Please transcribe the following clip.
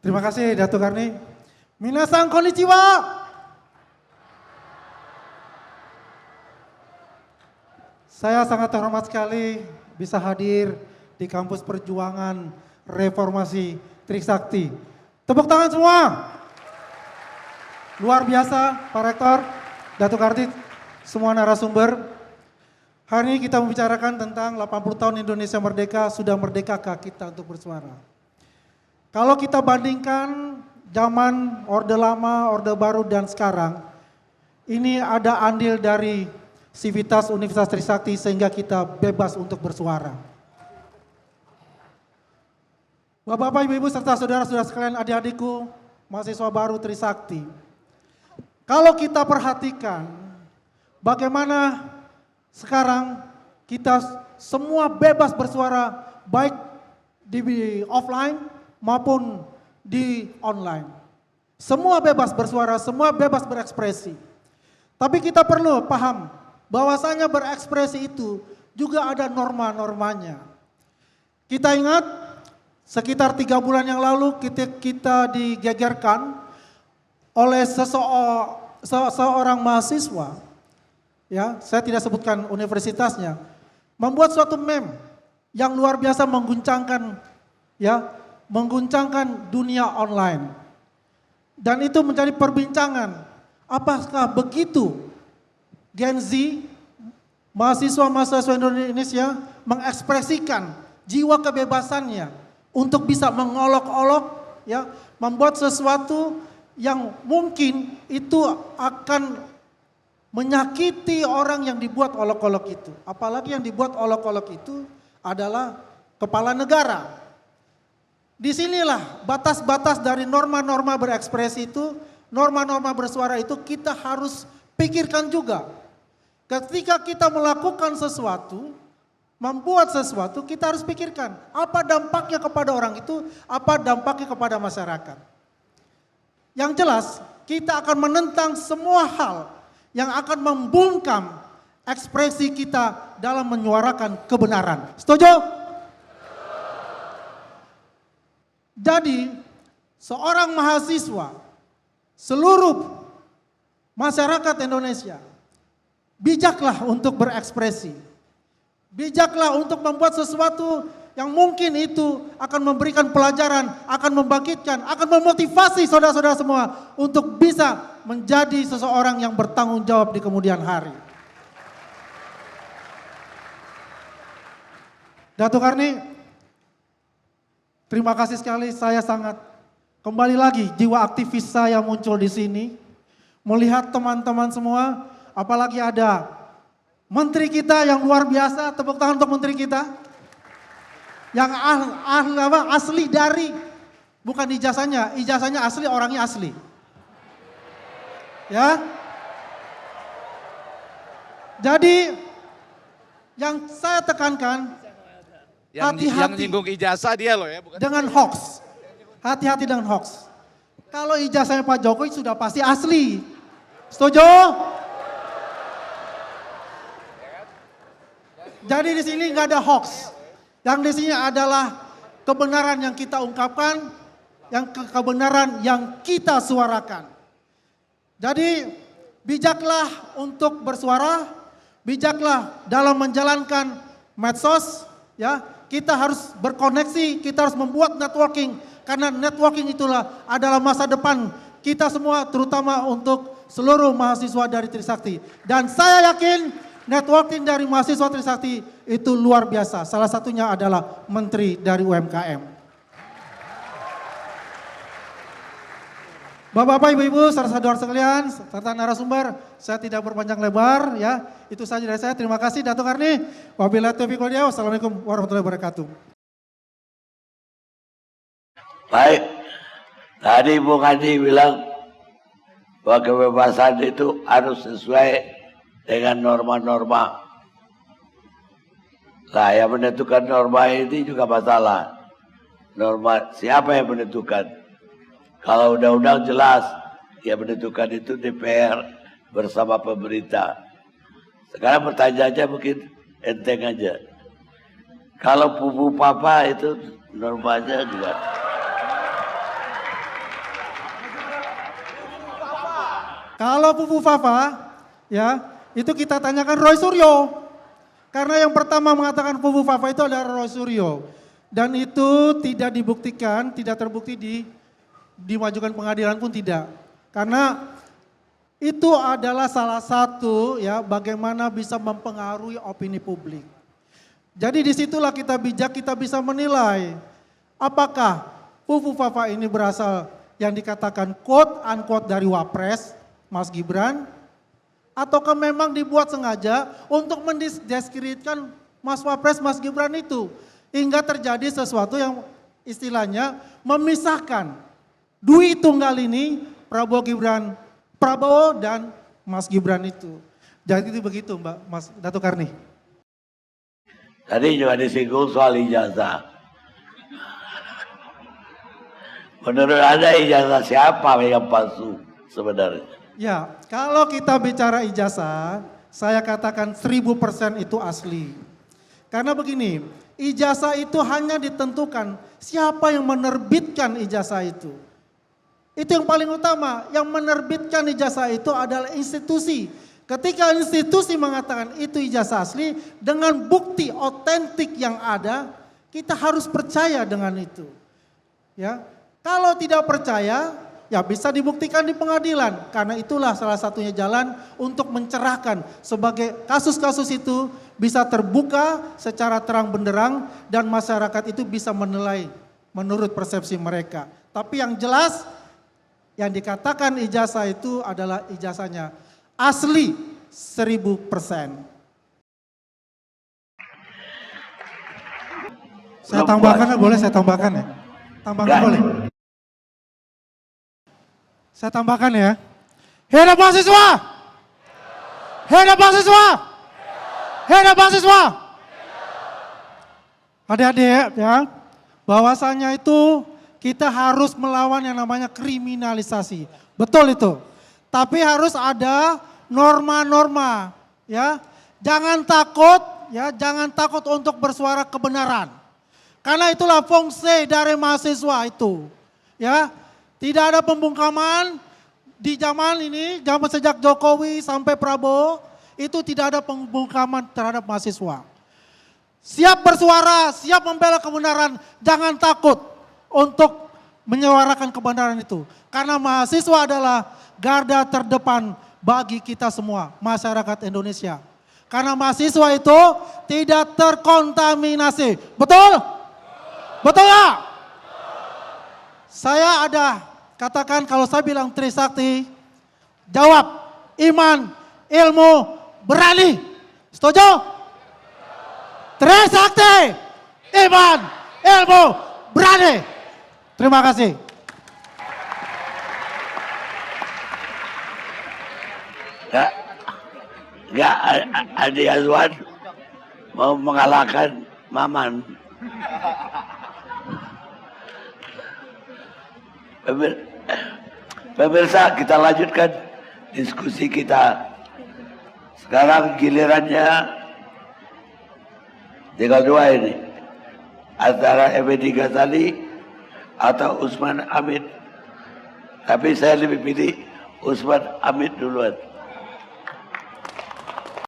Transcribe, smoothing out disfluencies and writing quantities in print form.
Terima kasih Datuk Karni. Minasan konnichiwa. Saya sangat terhormat sekali bisa hadir di kampus perjuangan reformasi Trisakti. Tepuk tangan semua. Luar biasa Pak Rektor, Datuk Karni, semua narasumber. Hari ini kita membicarakan tentang 80 tahun Indonesia Merdeka, sudah merdekakah kita untuk bersuara. Kalau kita bandingkan zaman Orde Lama, Orde Baru dan sekarang, ini ada andil dari Sivitas Universitas Trisakti sehingga kita bebas untuk bersuara. Bapak-bapak, ibu-ibu serta saudara-saudara sekalian, adik-adikku, mahasiswa baru Trisakti. Kalau kita perhatikan bagaimana sekarang kita semua bebas bersuara baik di offline maupun di online. Semua bebas bersuara, semua bebas berekspresi. Tapi kita perlu paham bahwasanya berekspresi itu juga ada norma-normanya. Kita ingat sekitar 3 bulan yang lalu kita digegerkan oleh seorang mahasiswa, ya, saya tidak sebutkan universitasnya, membuat suatu meme yang luar biasa mengguncangkan, ya, mengguncangkan dunia online. Dan itu menjadi perbincangan. Apakah begitu Gen Z, mahasiswa-mahasiswa Indonesia mengekspresikan jiwa kebebasannya untuk bisa mengolok-olok, ya, membuat sesuatu yang mungkin itu akan menyakiti orang yang dibuat olok-olok itu. Apalagi yang dibuat olok-olok itu adalah kepala negara. Disinilah batas-batas dari norma-norma berekspresi itu, norma-norma bersuara itu kita harus pikirkan juga. Ketika kita melakukan sesuatu, membuat sesuatu, kita harus pikirkan apa dampaknya kepada orang itu, apa dampaknya kepada masyarakat. Yang jelas, kita akan menentang semua hal yang akan membungkam ekspresi kita dalam menyuarakan kebenaran. Setuju? Jadi, seorang mahasiswa, seluruh masyarakat Indonesia, bijaklah untuk berekspresi. Bijaklah untuk membuat sesuatu yang mungkin itu akan memberikan pelajaran, akan membangkitkan, akan memotivasi saudara-saudara semua untuk bisa menjadi seseorang yang bertanggung jawab di kemudian hari. Datuk Karni, terima kasih sekali, saya sangat kembali lagi jiwa aktivis saya muncul di sini. Melihat teman-teman semua, apalagi ada menteri kita yang luar biasa, tepuk tangan untuk menteri kita. Yang asli dari, bukan ijazahnya asli, orangnya asli. Ya. Jadi yang saya tekankan, hati-hati. Yang nyinggung ijazah dia loh ya. Bukan dengan hoax. Hati-hati dengan hoax. Kalau ijazahnya Pak Jokowi sudah pasti asli. Setuju? Jadi di sini nggak ada hoax. Yang di sini adalah kebenaran yang kita ungkapkan, yang kebenaran yang kita suarakan. Jadi bijaklah untuk bersuara, bijaklah dalam menjalankan medsos, ya. Kita harus berkoneksi, kita harus membuat networking, karena networking itulah adalah masa depan kita semua, terutama untuk seluruh mahasiswa dari Trisakti. Dan saya yakin networking dari mahasiswa Trisakti itu luar biasa. Salah satunya adalah Menteri dari UMKM. Bapak-bapak, ibu-ibu, saudara-saudara sekalian, serta narasumber, saya tidak berpanjang lebar, ya. Itu saja dari saya. Terima kasih Datuk Karni. Wabillahi taufiq wal hidayah. Wassalamualaikum warahmatullahi wabarakatuh. Baik, tadi Bung Adi bilang bahwa kebebasan itu harus sesuai dengan norma-norma. Nah, yang menentukan norma ini juga masalah. Norma siapa yang menentukan? Kalau undang-undang jelas, yang menentukan itu DPR bersama pemerintah. Sekarang pertanyaannya mungkin enteng aja. Kalau pupu papa itu normanya juga. Kalau Pupu Fafa, ya, itu kita tanyakan Roy Suryo. Karena yang pertama mengatakan Pupu Fafa itu adalah Roy Suryo. Dan itu tidak dibuktikan, tidak terbukti dimajukan pengadilan pun tidak. Karena itu adalah salah satu ya bagaimana bisa mempengaruhi opini publik. Jadi disitulah kita bijak, kita bisa menilai apakah Pupu Fafa ini berasal yang dikatakan quote unquote dari Wapres, Mas Gibran, ataukah memang dibuat sengaja untuk mendiskreditkan Mas Wapres, Mas Gibran itu. Hingga terjadi sesuatu yang istilahnya memisahkan Dwi Tunggal ini, Prabowo dan Mas Gibran itu. Jadi itu begitu Mbak, Mas Dato Karni. Tadi juga disinggung soal ijazah. Menurut Anda ijazah siapa yang palsu sebenarnya? Ya, kalau kita bicara ijazah, saya katakan 1000% itu asli. Karena begini, ijazah itu hanya ditentukan siapa yang menerbitkan ijazah itu. Itu yang paling utama, yang menerbitkan ijazah itu adalah institusi. Ketika institusi mengatakan itu ijazah asli, dengan bukti otentik yang ada, kita harus percaya dengan itu. Ya, kalau tidak percaya, ya bisa dibuktikan di pengadilan. Karena itulah salah satunya jalan untuk mencerahkan sebagai kasus-kasus itu bisa terbuka secara terang benderang dan masyarakat itu bisa menilai menurut persepsi mereka. Tapi yang jelas yang dikatakan ijazah itu adalah ijazahnya asli 1000%. Saya tambahkan boleh saya tambahkan ya? Tambahkan boleh? Saya tambahkan ya. Hidup mahasiswa! Hidup mahasiswa! Hidup mahasiswa! Adik-adik ya, bahwasanya itu kita harus melawan yang namanya kriminalisasi. Betul itu. Tapi harus ada norma-norma ya. Jangan takut ya, jangan takut untuk bersuara kebenaran. Karena itulah fungsi dari mahasiswa itu. Ya. Tidak ada pembungkaman di zaman ini, zaman sejak Jokowi sampai Prabowo, itu tidak ada pembungkaman terhadap mahasiswa. Siap bersuara, siap membela kebenaran, jangan takut untuk menyuarakan kebenaran itu. Karena mahasiswa adalah garda terdepan bagi kita semua, masyarakat Indonesia. Karena mahasiswa itu tidak terkontaminasi. Betul? Betul ya? Saya ada katakan kalau saya bilang Trisakti, jawab iman, ilmu, berani. Setuju? Trisakti, iman, ilmu, berani. Terima kasih. Enggak, Adi Azwan mau mengalahkan Maman. Pemirsa, kita lanjutkan diskusi kita. Sekarang gilirannya tinggal dua ini. Antara Effendi Ghazali atau Usman Hamid. Tapi saya lebih pilih Usman Hamid duluan.